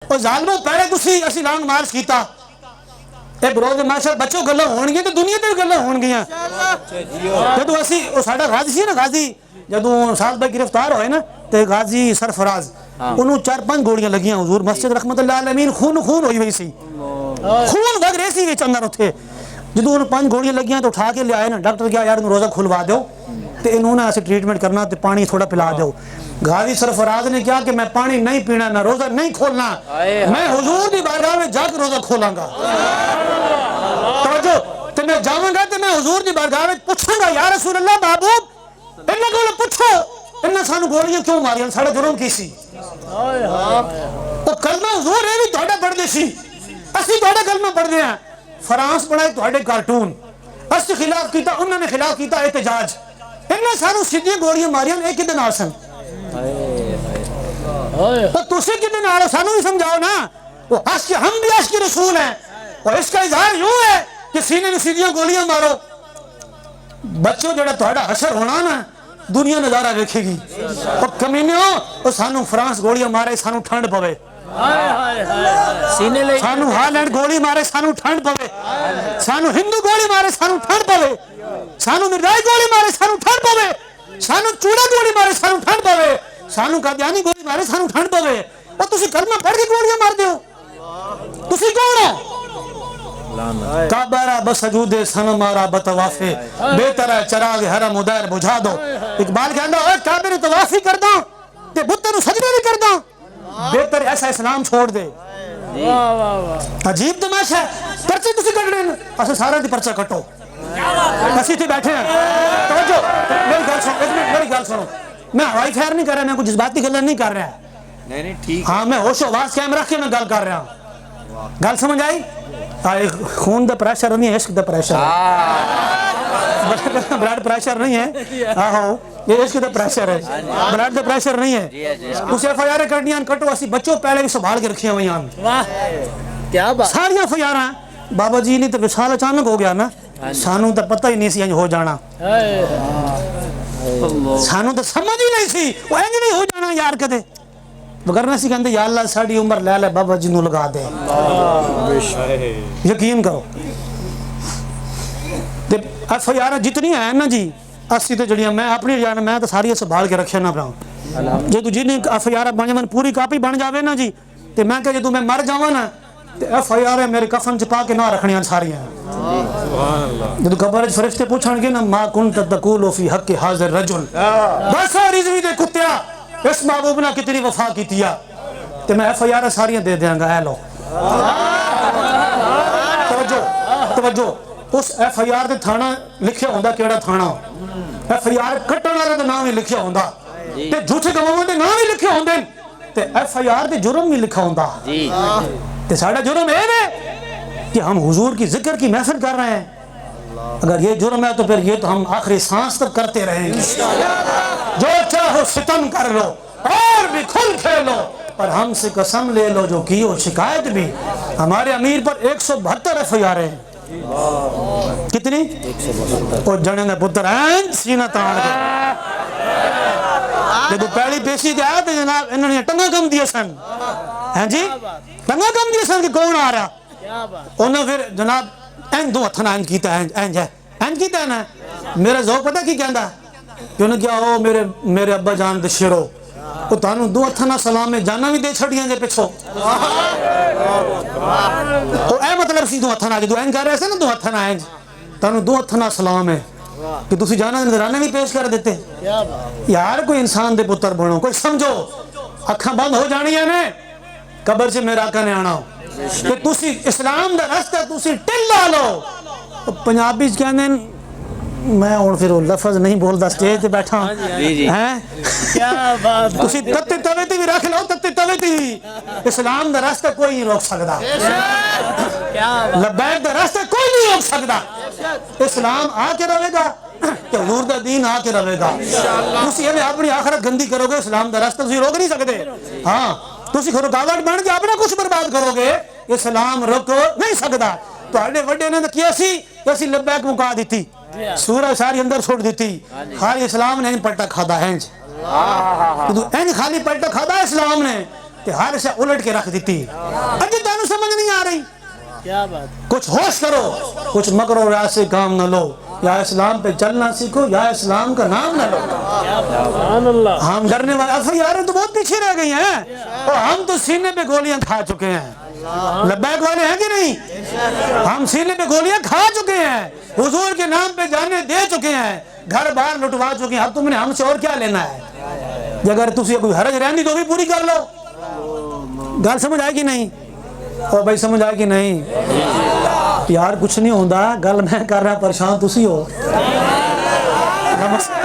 ਉਹ ਜ਼ਾਲਮੋ ਪਹਿਲੇ ਤੁਸੀਂ ਅਸੀਂ ਲਾਂਗ ਮਾਰਚ ਕੀਤਾ ਇਹ ਬਰੋਜ਼ ਮਾਸ਼ਾ ਬੱਚੋ ਗੱਲਾਂ ਹੋਣਗੀਆਂ ਤੇ ਦੁਨੀਆ ਤੇ ਵੀ ਗੱਲਾਂ ਹੋਣਗੀਆਂ ਜਦੋਂ ਅਸੀਂ ਉਹ ਸਾਡਾ ਗਾਜ਼ੀ ਸੀ ਨਾ ਗਾਜ਼ੀ ਜਦੋਂ ਸਾਦ ਭਾਈ गिरफ्तार ਹੋਏ ਨਾ ਤੇ ਗਾਜ਼ੀ ਸਰਫਰਾਜ਼ ਉਹਨੂੰ 4-5 ਗੋਲੀਆਂ ਲੱਗੀਆਂ ਹਜ਼ੂਰ ਮਸਜਿਦ ਰਹਿਮਤੁल्लाह अलमीन खून ਹੋਈ ਹੋਈ ਸੀ खून ਵਗ ਰਿਹਾ ਸੀ ਵਿੱਚ ਅੰਦਰ ਉੱਥੇ ਜਦੋਂ ਉਹਨੂੰ 5 ਗੋਲੀਆਂ ਲੱਗੀਆਂ ਤਾਂ ਉਠਾ ਕੇ ਲਿਆਏ ਨਾ ਡਾਕਟਰ ਕਿਹਾ ਯਾਰ ਇਹਨੂੰ ਰੋਜ਼ਾ ਖੁਲਵਾ ਦਿਓ ਤੇ ਇਹਨੂੰ ਨਾ ਅਸੀਂ ट्रीटमेंट करना तो पानी थोड़ा पिला दो। गाजी सरफराज ने कहा कि मैं पानी नहीं पीना ना रोजा नहीं खोलना मैं हुजूर की बारगाह में जाकर रोजा खोलांगा तो मैं जाऊंगा तो मैं हुजूर की बारगाह में पूछूंगा या रसूल अल्लाह महबूब इन्हें को पूछो इन्हें सानू गोलियां क्यों मारियां साडा जुर्म की सी तो कलमा हुजूर ये भी तुहाडा पढ़दे सी असि तुहाडा कलमा पढ़दे हां फ्रांस बनाए तुहाडे कार्टून अस खिलाफ कीता उन्होंने खिलाफ कीता एहतजाज इन्हें सानू सीधी गोलियां मारियां एक किदे नाल सन तो तुसी किदे नाल सानू भी समझाओ ना वो आशिक हम भी आशिक रसूल हैं और इसका इजहार यूं है कि सीने में सीधी गोलियां मारो बच्चों जड़ा तुहाडा हशर होना ना दुनिया नजारा देखेगी और कमीनियो और सानू फ्रांस गोलियां मारे सानू ठंड पवे सानू हालैंड गोली मारे सानू ठंड पवे सानू हिंदू गोली मारे सानू ठंड पवे सानू मिर्जाई गोली मारे सानू ठंड पवे सानू चूड़ा गोली मारे सानू ठंड पवे सानू कादियानी गोली मारे सानू ठंड पवे और तुसी कलमा पढ़ के गोलियां मार दो तुसी कौन हो काबरा बसजूदे सनमारा बतवाफे बेतरा चराग हरम उदर बुझा दो इकबाल कहंदा ओए काबे ने तवाफी करदा ते बुत नु सजदे नहीं करदा बेहतर ऐसा इस्लाम छोड़ दे वाह वाह वाह अजीब तमाशा पर्चे तुसी कटने अस सारे दी पर्चा कटो ਅਸੀਂ ਇੱਥੇ बैठे हैं तवज्जो मेरी गल सुनो एक मिनट मेरी गल सुनो मैं हवाई फायर नहीं कर रहा मैं कोई जज्बाती गल्लां नहीं कर रहा नहीं ठीक हां मैं होश आवाज कायम रख के मैं गल कर रहा गल समझ आई खून दा प्रेशर नहीं है इश्क दा प्रेशर ब्लड प्रेशर नहीं है आहो ये इश्क दा प्रेशर है ब्लड दा प्रेशर नहीं है उस एफआईआर करनियां कटो असि बच्चों पहले भी संभाल के रखियां हुई हैं वाह क्या बात सारी एफआईआर बाबा जी ने तो विशाल अचानक हो गया ना सानू तो पता ही नहीं सी हो जाना सानू तो समझ ही नहीं सी वो इंज नहीं हो जाना यार कदे वगरना सी कहंदे या अल्लाह साडी उम्र ले ले बाबा जी नु लगा दे यकीन करो ते एफआईआर जितनी है ना जी अस्सी तो जड़ियां मैं अपनी जान मैं तो सारी संभाल के रखे ना भरा जे तू जिन्नी एफआईआर बन जावन पूरी कापी बन जावे ना जी ते मैं कह जे तू मैं मर जावां ना ते एफआईआर मेरे कफन च पा के ना रखणियां सारियां सुभान अल्लाह जब कब्र च फरिश्ते पूछणगे ना मा कुंत तकूलु फी हक हाजिर रजुल बस रिजवी दे कुत्तिया इस महबूब ने कितनी वफा कीतिया ते मैं एफआईआर सारियां दे देंगा ए लो तवज्जो तवज्जो उस एफआईआर ते थाना लिखिया हुंदा केड़ा थाना एफआईआर कट्टण वाले दा नाम ही लिखिया हुंदा ते झूठे गवाहां दे नाम ही लिखे हुंदे ते एफआईआर ते जुर्म भी लिखा हुंदा जी ते साडा जुर्म है कि हम हुजूर की जिक्र की महफिल कर रहे हैं अगर ये जुर्म है तो फिर ये तो हम आखिरी सांस तक करते रहेंगे जो चाहो सितम कर लो और भी खुल खेलो पर हमसे कसम ले लो जो की हो शिकायत भी हमारे अमीर पर 172 एफआईआर है कितनी 172 और जने ने पुत्र हैं सीना तान के जब पहली पेशी ते आया तो जनाब इन्होंने टंगा कम दिए सन हैं जी टंगा कम दिए सन कि कौन आ रहा उन्होंने फिर जनाब एन दो हथ इंज कीता इंज कीता ना मेरा जो पता की कहंदा कि उन्हें क्या ओ मेरे मेरे अब्बा जान दे शेरो ओ तानू दो हथ ना सलाम में जाना भी दे छड़ियां जे पिछो ओ ए मतलब सी दो हथ ना जो इंज कर रहे थे ना दो हथ ना इंज तानू दो हथ ना सलाम है कि तुसी जाना नजराने भी पेश कर देते यार कोई इंसान दे पुत्र बनो कोई समझो अखां बंद हो जानियां ने कब्र से मेरा आका ने आना कि तुसी इस्लाम दा रास्ता तुसी टिल्ला लो पंजाबी च कहंदे मैं हुण फिर लफ्ज नहीं बोलदा स्टेज ते बैठा हैं क्या बात तुसी तत्ते तवे ते भी रख लो तत्ते तवे ते इस्लाम दा रास्ता कोई नहीं रोक सकदा क्या लब्बैक दा रास्ता कोई नहीं रोक सकदा इस्लाम आके रहेगा तो हुजूर दा दीन आके रहेगा तुसी ये अपनी आखिरत गंदी करोगे इस्लाम दा रास्ता तुसी रोक नहीं सकदे हां तुसी रुकावट बन के अपना कुछ बर्बाद करोगे इस्लाम रोक नहीं सकदा तुहाडे वड्डे ने किया सी असि लब्बैक मुका दी सूरज सारी अंदर छोड़ दी खाली इस्लाम ने पलटा खादा है इंज खाली पलटा खादा इस्लाम ने ते हर शे उलट के रख दी। अज तुहानू समझ नहीं आ रही? क्या बात। कुछ होश करो, कुछ मकरो ऐसे काम न लो। या इस्लाम पे चलना सीखो या इस्लाम का नाम न लो। हम डरने वाले यार तो बहुत पीछे रह गई हैं, और हम तो सीने पे गोलियां खा चुके हैं। लब्बैक वाले हैं कि नहीं? हम सीने पे गोलियां खा चुके हैं, हुजूर के नाम पे जाने दे चुके हैं, घर बार लुटवा चुके हैं। अब तुमने हमसे और क्या लेना है? अगर तुझे कोई हरज रहनी तो भी पूरी कर लो। गल समझ आए कि नहीं? और भाई समझ आए कि नहीं? यार कुछ नहीं होता, गल मैं कर रहा, परेशान तुसी हो। नमस्कार।